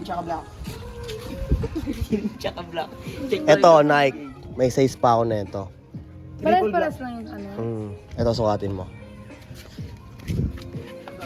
tsaka black. Tsaka black. Ito, Nike. May size pa ako na ito. Paras lang yung ano. Ito, sukatin mo.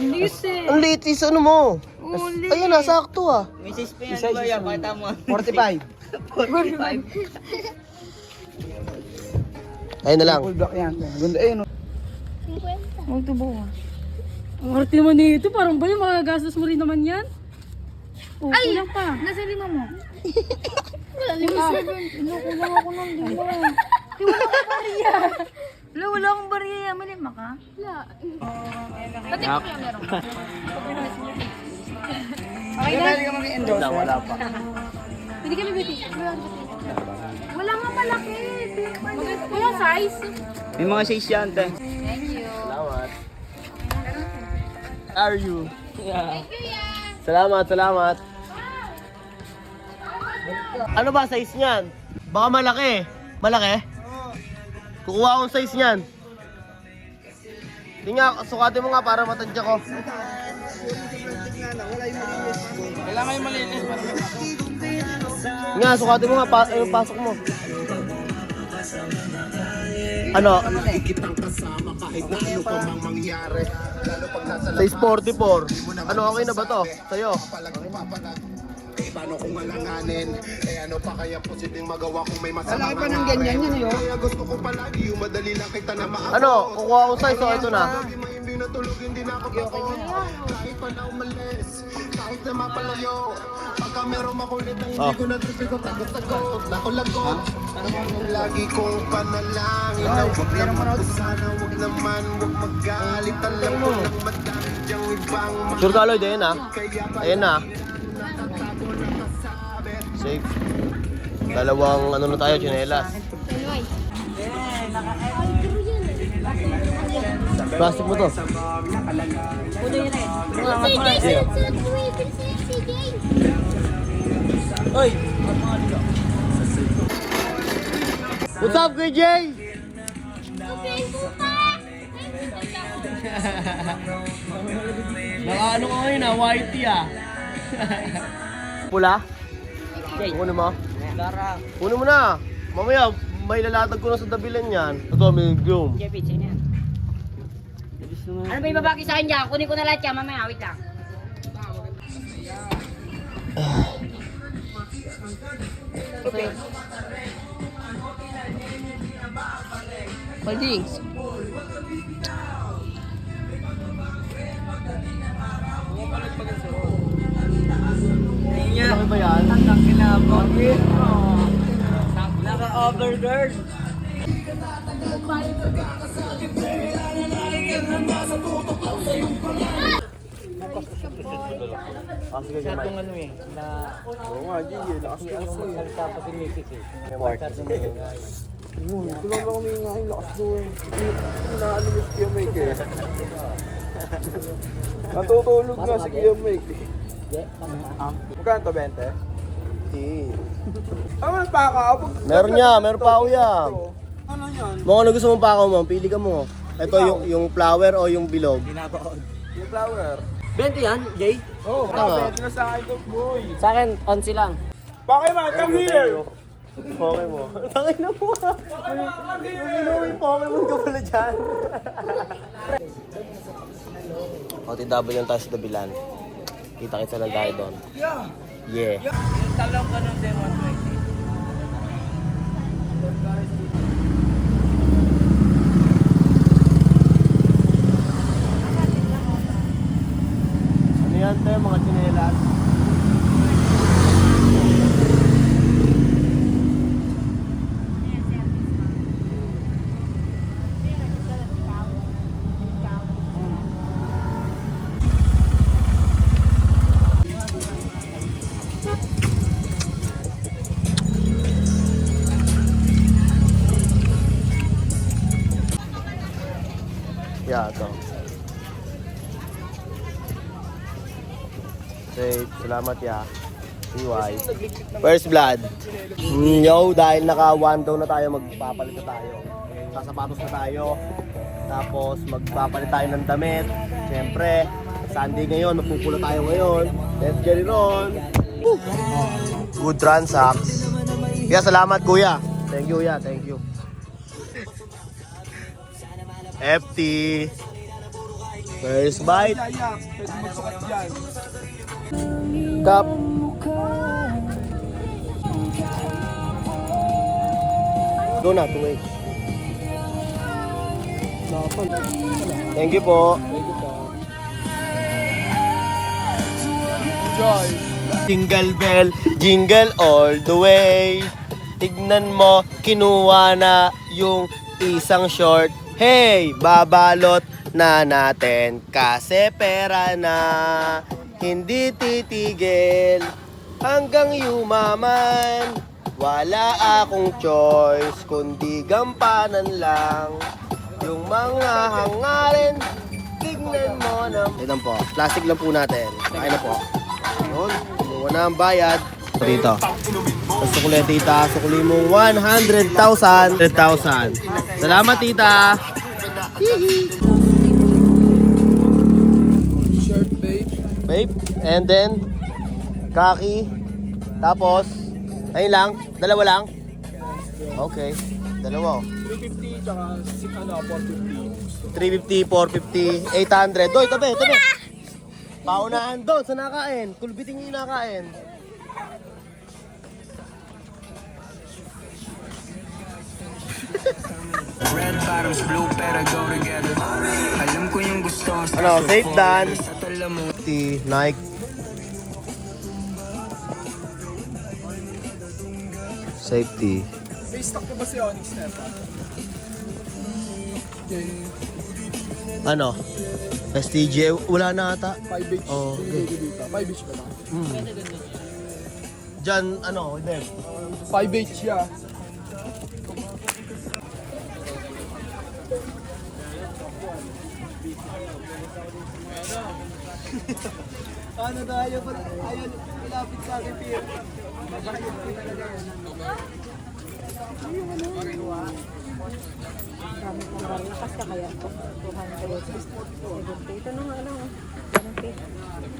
Liit eh. Ang litis, ano mo? Oo, liit. Ayun na, sakto ah. May size pa yan, kuya. Pakita mo. 45. 45. Ayun na lang. Full black yan. Ganda eh, no? Ang tubo ka. Ang arte naman nito, parang ba yung magagastos mo rin naman yan? Ay! Kulang pa. Nasa lima mo. Wala lima. Kulang ako ng lima. Di wala akong bariya. Wala akong bariya. May lima ka? Wala. Pati ko kaya meron. Okay na? Pwede ka mag-endorse. Wala pa. Hindi kami biti. Wala nga malaki. Wala size. May mga size yan, te. Thank you. Salamat. Are you? Salamat, salamat. Ano ba size niyan? Baka malaki. Malaki? Kukuha akong size niyan. Hindi nga, sukatin mo nga para matadya ko. Kailangan yung malinis para Nga, sukatin mo nga, pasok mo. Ano? Size 44. Ano, okay na ba to? Sa'yo? Paano kung alanganin? Ano pa kaya posibleng magawa kung may masama? Malaki pa ng ganyan yan, yun. Kaya gusto ko palagi yung madali lang kita na maako. Ano, kukuha akong size, so ito na. Hindi na tulog, hindi na ako kahit pa na umalis, kahit na mapalayo. Pagka meron makulit na hindi ko natutugot, tagot-tagot, nakulagot. Lagi kong panalangin na huwag naman po sana, huwag naman, huwag magalit. Alam mo nang madami diyang ibang Sure ka, Lloyd, ayun na. Ayun na. Safe. Dalawang ano na tayo, chinelas. Plastic mo to. Oy! What's up, KJ? Naka ano ka ngayon ah, whitey ah. Pula? Kunin mo? Lara. Kunin mo na. Mamaya, may lalatag ko na sa dabilan yan. Ito, may groom. Jeff, it's in yan. Ano ba ibabaki sa akin dyan? Kunin ko na lahat yan. Mamaya, wait lang. Okay. Holdings. Ano ba yan? Ang kinabot. Naka-overgird. Satong ano eh, na... Oo nga, Gigi, lakas ko Ano mo salita pa si Mrs. eh. Ito lang kami nga yung lakas doon. Inaano yung Kuya Mike eh. Natutulog nga si Kuya Mike eh. Magkano to, 20? Ano man pa ka? Meron niya, meron pa ako yan. Ano yan? Mga ano gusto mong pakaw mo, pili ka mo. Ito yung flower o yung bilog. Yung flower. 20 yan, Jay? Oo, Tama. 20 na sa akin to, boy. Sa akin, 11 lang. Pokemon, come here! Pokemon. Tangin na mo ah. May Pokemon ka pala dyan. O, tidabal yung tayo sa dabilan. Kita-kita lang tayo doon. Yeah. Yung talong ka ng demo 20. Ano yan tayo, mga chinelas? Yeah, ito. Safe. Salamat ya. CY. First blood. Yo, dahil naka 1 daw na tayo, magpapalit na tayo. Sasapatos na tayo. Tapos magpapalit tayo ng damit. Siyempre, Sunday ngayon, magpupula tayo ngayon. Let's get it on. Good transacts. Kuya, salamat kuya. Thank you kuya, thank you. FT. First bite. Cup. Go na, 2H. Thank you po. Jingle bell, jingle all the way. Tignan mo, kinuha na yung isang short. Hey, babalot na natin kasi pera na. Hindi titigil hanggang yumaman. Wala akong choice kundi gampanan lang yung mga hangarin. Tignan mo na. Ito po, plastic lang po natin. Kaya na po. Yun, kumuha na ang bayad. Dito. Sa sukuli, tita. Sukuli mo 100,000. 100,000. Salamat, tita. Shirt, babe. Babe. And then, kaki. Tapos, ayun lang. Dalawa lang. Okay. Dalawa. 350 tsaka 450. 350, 450, 800. Doy, tabi, tabi. Paunahan doon sa nakain. Kulbitin niyo yung nakain. Red bottoms, blue better go together. Alam ko yung gusto. Ano, safe dan. Nike. Safety. May stock ko ba si Onyx na ito? Ano? STJ, wala na ata. 5 inch. Oh, okay. Dito. 5 inch ka ba? Diyan, ano, hindi. 5 inch siya. Ano tayo? Ayaw, malapit sa akin, Pierre.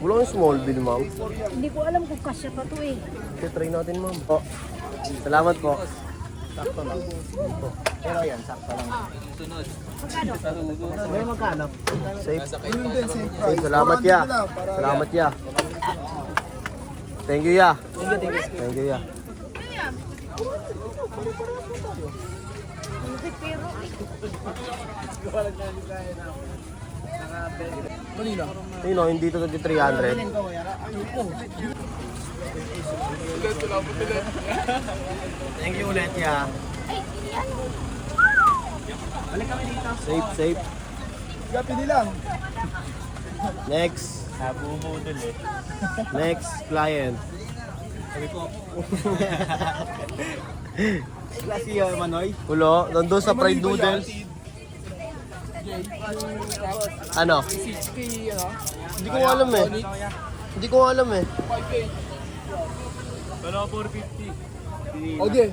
Wala yung small bill, ma'am. Hindi ko alam kung kasya pa to eh. Okay, try natin, ma'am. Oh, salamat po. Sakto lang. Pero yan, sakto lang. May magkano? Safe. Safe, salamat ya. Salamat ya. Thank you ya. Thank you ya. Kanina. You know, hindi to 300. Thank you ulit ya. Safe, safe. Kaya pili lang. Next. Next client. Klase Manoy. Ulo, nandun sa fried noodles. Ano? 6K, ano? Hindi ko alam eh. Hindi ko alam eh. 5K. Okay.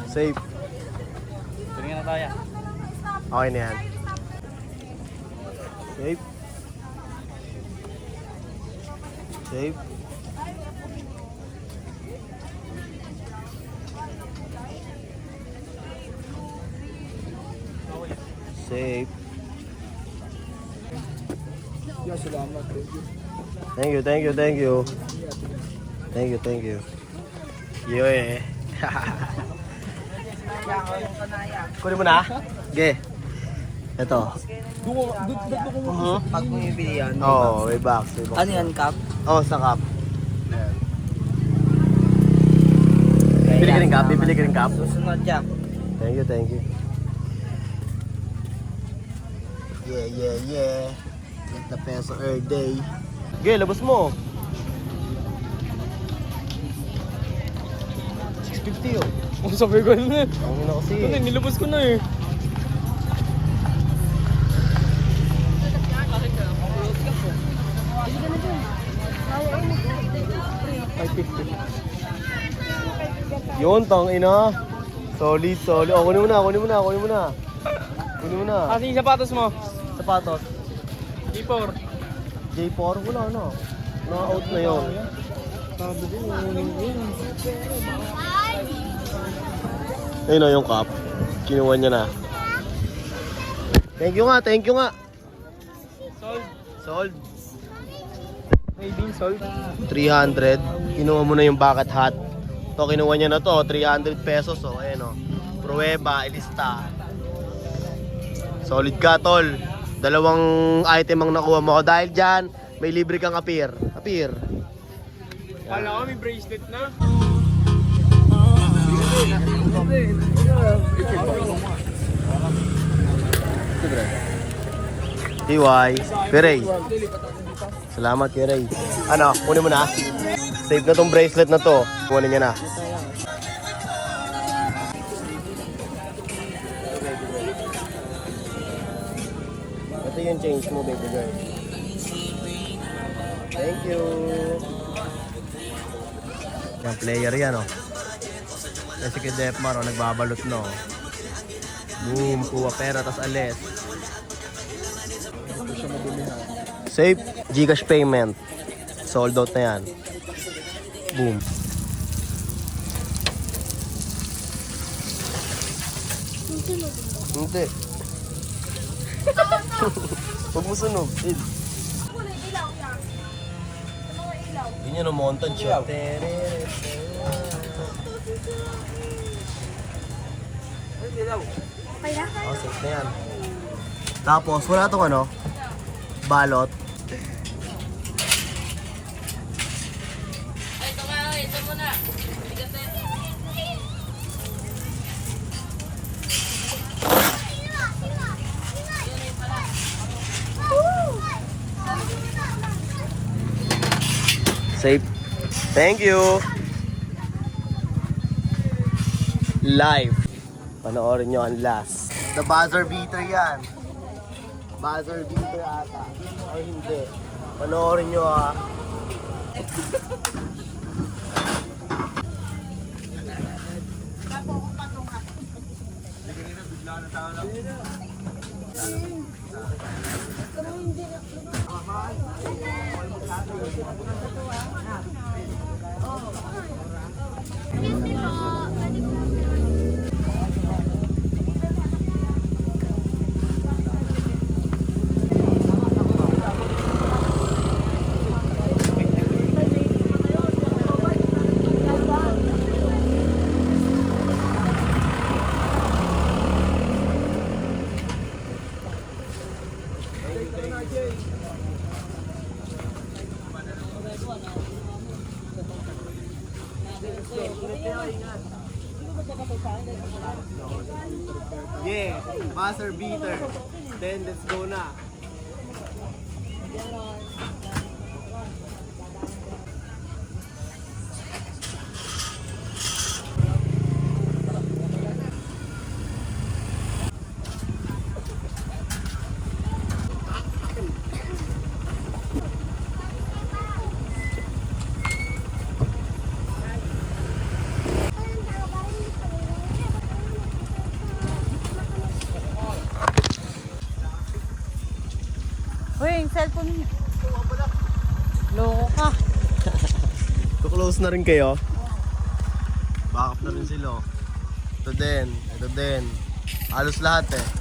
Safe. Okay na yan. Safe. Safe. Safe. Yeah, salamat. Thank you, thank you, thank you. Thank you, thank you. Yo eh. Kunin mo na? Okay. Ito. Pag mo ibili yan. Oo, may box. May box. Ano yan, Cap? Oo, sa cup. Bibili ka rin cup? Bibili ka rin cup? Susunod siya. Thank you, thank you. Yeah, yeah, yeah. Get the peso every day. Okay, labas mo. 650 oh. Kung sabi ko na. Ang na kasi. Nilabas ko na eh. Yun, tang ina. Solid, solid. Oh, kunin mo na, kunin mo na, kunin mo na. Kunin mo na. Kasi yung sapatos mo. Sapatos. G4. J4, wala na. Na-out na yun. Ayun o yung cup. Kinuha niya na. Thank you nga. Sold. May bean salt. 300. Kinuha mo na yung bucket hat. To, kinuha niya na to. 300 pesos. O, ayan o. Prueba, ilista. Solid ka, tol. 2 item ang nakuha mo. Dahil dyan, may libre kang appear. Kala ko may bracelet na. TY. Piray. Salamat, Piray. Ano, kunin mo na. Save na tong bracelet na to. Kunin niya na. Ito yung change mo, baby girl. Thank you. Yung player yan, oh. Kasi kay Defmar, oh, nagbabalot, no. Boom, kuha pera, tas alis. Safe, Gcash payment. Sold out na yan. Boom. Hindi. Huwag mo sunog. Yun yun, montage siya. Oh, safe na yan. Tapos, wala tong ano, balot. Safe. Thank you. Live. Panoorin nyo ang last. The buzzer beater yan. Buzzer beater ata. O hindi. Panoorin nyo ah. Yeah, buzzer beater. Then let's go na. Uy, yung cellphone niya. Loko ka. To-close na rin kayo. Back up na rin sila. Ito din. Halos lahat eh.